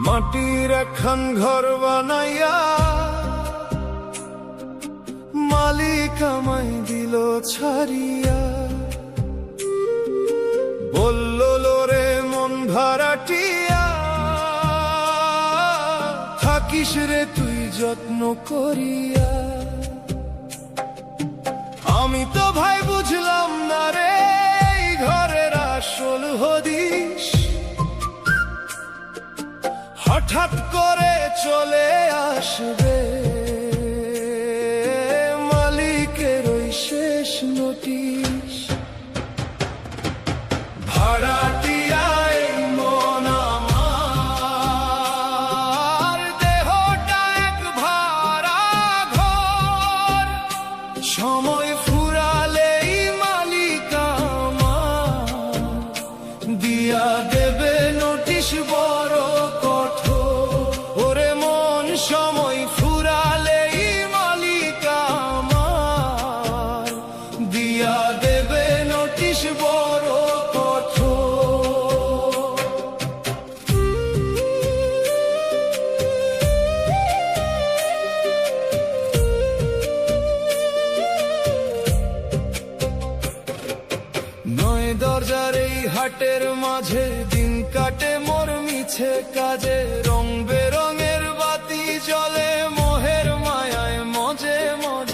মাটির একখান ঘর বানাইয়া মালিক আমায় দিল ছাড়িয়া, বলল লোরে মন ভাড়াটিয়া, থাকিস রে তুই যত্ন করিয়া। আমি তো ভাই বুঝলাম না রে এই ঘরের আসল হদিস, হঠাৎ করে চলে আসবে মালিকের ওই শেষ নোটিশ। ভাড়াটিয়ায় মন আমার, দেহটা এক ভাড়া ঘর, সময় ফুরালেই মালিক আমার দিয়া দেবে নোটিশ বড় কঠোর। ওরে মন, সময় ফুরালেই মালিক আমার দিয়া দেবে নোটিশ বড় কঠোর। নয় দরজার এই হাটের মাঝে দিন কাটে মোর মিছে কাজে, রং বেরঙের বাতি জ্বলে মোহের মায়ায় মজে মজে।